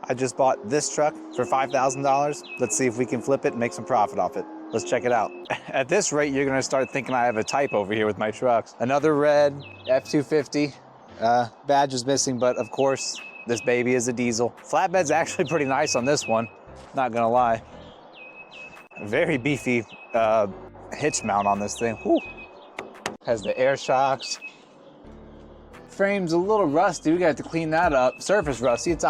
I just bought this truck for $5,000. Let's see if we can flip it and make some profit off it. Let's check it out. At this rate, you're gonna start thinking I have a type over here with my trucks. Another red F-250. Badge is missing, but of course, this baby is a diesel. Flatbed's actually pretty nice on this one, not gonna lie. Very beefy hitch mount on this thing. Whew. Has the air shocks. Frame's a little rusty, we got to clean that up. Surface rusty, it's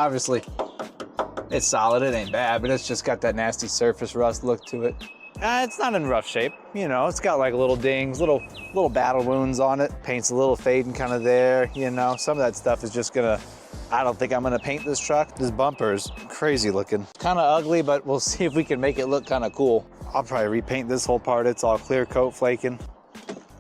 solid, it ain't bad, but it's just got that nasty surface rust look to it. It's not in rough shape, you know, it's got like little dings, little battle wounds on it. Paint's a little fading kind of there, you know. Some of that stuff is just gonna, I don't think I'm gonna paint this truck. This bumper's crazy looking. Kind of ugly, but we'll see if we can make it look kind of cool. I'll probably repaint this whole part. It's all clear coat flaking.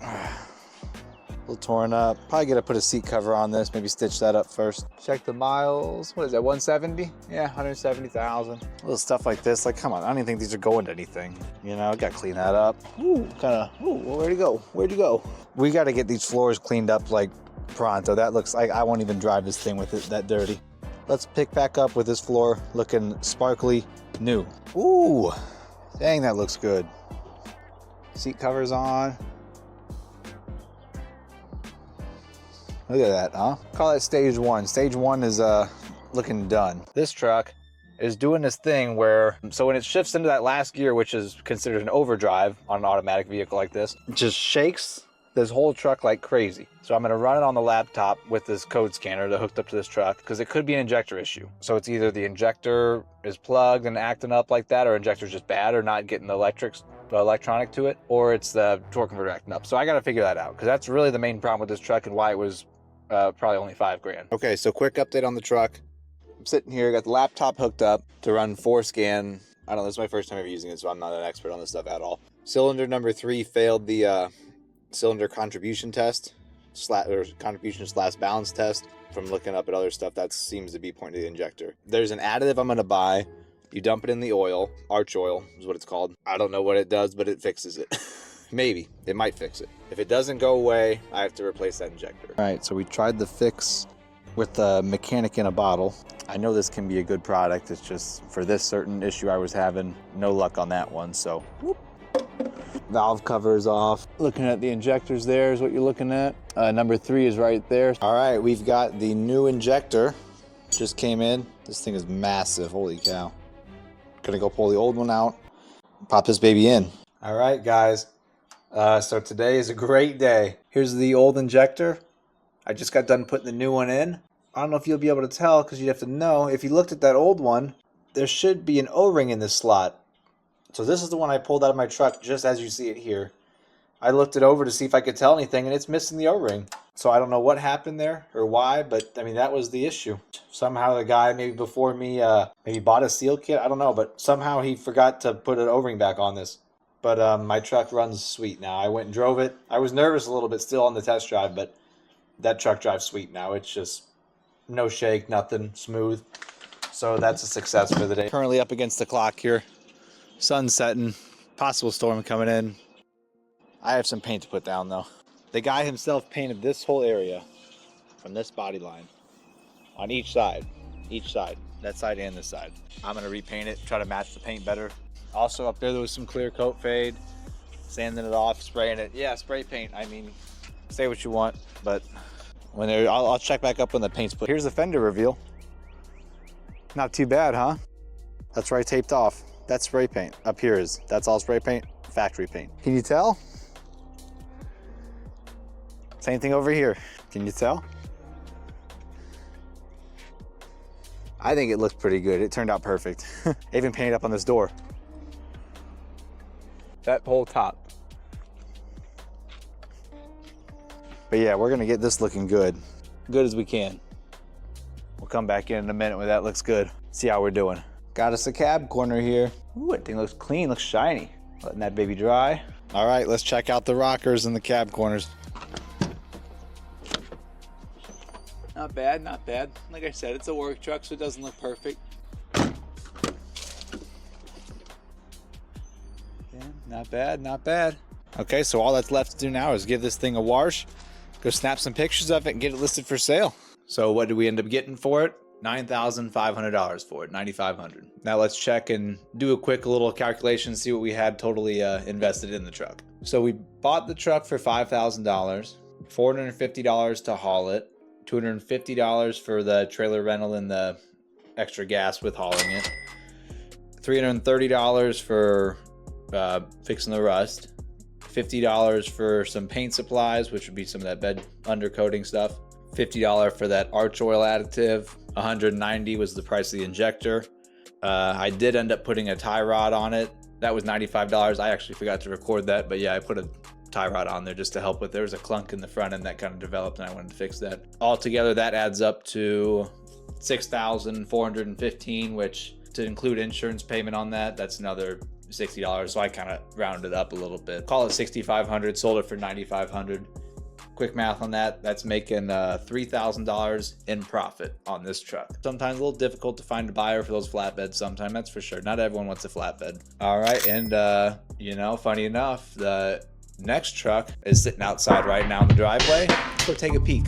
A little torn up. Probably gonna put a seat cover on this, maybe stitch that up first. Check the miles. What is that, 170? Yeah, 170,000. Little stuff like this, like come on, I don't even think these are going to anything. You know, gotta clean that up. Ooh, where'd it go? Where'd you go? We gotta get these floors cleaned up like pronto. That looks like I won't even drive this thing with it that dirty. Let's pick back up with this floor looking sparkly new. Ooh, dang, that looks good. Seat covers on. Look at that, huh? Call that stage one. Stage one is looking done. This truck is doing this thing where, so when it shifts into that last gear, which is considered an overdrive on an automatic vehicle like this, it just shakes this whole truck like crazy. So I'm gonna run it on the laptop with this code scanner that hooked up to this truck, because it could be an injector issue. So it's either the injector is plugged and acting up like that, or injector's just bad or not getting the electronic to it, or it's the torque converter acting up. So I gotta figure that out, because that's really the main problem with this truck and why it was probably only $5,000. Okay, so quick update on the truck. I'm sitting here, got the laptop hooked up to run Forescan. I don't know, this is my first time ever using it, so I'm not an expert on this stuff at all. Cylinder number 3 failed the cylinder contribution test, contribution/balance test. From looking up at other stuff, that seems to be pointing to the injector. There's an additive I'm gonna buy. You dump it in the oil, arch oil is what it's called. I don't know what it does, but it fixes it. Maybe, it might fix it. If it doesn't go away, I have to replace that injector. All right, so we tried the fix with the mechanic in a bottle. I know this can be a good product. It's just for this certain issue I was having, no luck on that one, so. Whoop. Valve cover is off. Looking at the injectors there is what you're looking at. Number 3 is right there. All right, we've got the new injector. Just came in. This thing is massive, holy cow. Gonna go pull the old one out, pop this baby in. All right, guys. So today is a great day. Here's the old injector. I just got done putting the new one in. I don't know if you'll be able to tell, because you'd have to know. If you looked at that old one, there should be an O-ring in this slot. So this is the one I pulled out of my truck just as you see it here. I looked it over to see if I could tell anything, and it's missing the O-ring. So I don't know what happened there or why, but I mean, that was the issue. Somehow the guy maybe before me maybe bought a seal kit. I don't know, but somehow he forgot to put an O-ring back on this. But my truck runs sweet now. I went and drove it. I was nervous a little bit still on the test drive, but that truck drives sweet now. It's just no shake, nothing, smooth. So that's a success for the day. Currently up against the clock here. Sun setting, possible storm coming in. I have some paint to put down though. The guy himself painted this whole area from this body line on each side, that side and this side. I'm gonna repaint it, try to match the paint better. Also up there was some clear coat fade, sanding it off, spraying it. Yeah, spray paint. I mean, say what you want, but when I'll check back up when the paint's put. Here's the fender reveal. Not too bad, huh? That's where I taped off. That's spray paint. Up here that's all spray paint, factory paint. Can you tell? Same thing over here. Can you tell? I think it looks pretty good. It turned out perfect. I even painted up on this door. That whole top. But yeah, we're gonna get this looking good. Good as we can. We'll come back in a minute when that looks good. See how we're doing. Got us a cab corner here. Ooh, that thing looks clean, looks shiny. Letting that baby dry. All right, let's check out the rockers and the cab corners. Not bad, not bad. Like I said, it's a work truck, so it doesn't look perfect. Yeah, not bad, not bad. Okay, so all that's left to do now is give this thing a wash, go snap some pictures of it, and get it listed for sale. So what did we end up getting for it? $9,500 for it, $9,500. Now let's check and do a quick little calculation, see what we had totally invested in the truck. So we bought the truck for $5,000, $450 to haul it, $250 for the trailer rental and the extra gas with hauling it, $330 for fixing the rust, $50 for some paint supplies, which would be some of that bed undercoating stuff, $50 for that arch oil additive, $190 was the price of the injector. I did end up putting a tie rod on it. That was $95. I actually forgot to record that, but yeah, I put a tie rod on there just to help with. There was a clunk in the front end that kind of developed, and I wanted to fix that. Altogether, that adds up to $6,415, which to include insurance payment on that, that's another $60. So I kind of rounded up a little bit. Call it $6,500. Sold it for $9,500. Quick math on that, that's making $3,000 in profit on this truck. Sometimes a little difficult to find a buyer for those flatbeds sometimes, that's for sure. Not everyone wants a flatbed. All right, and you know, funny enough, the next truck is sitting outside right now in the driveway. Let's go take a peek.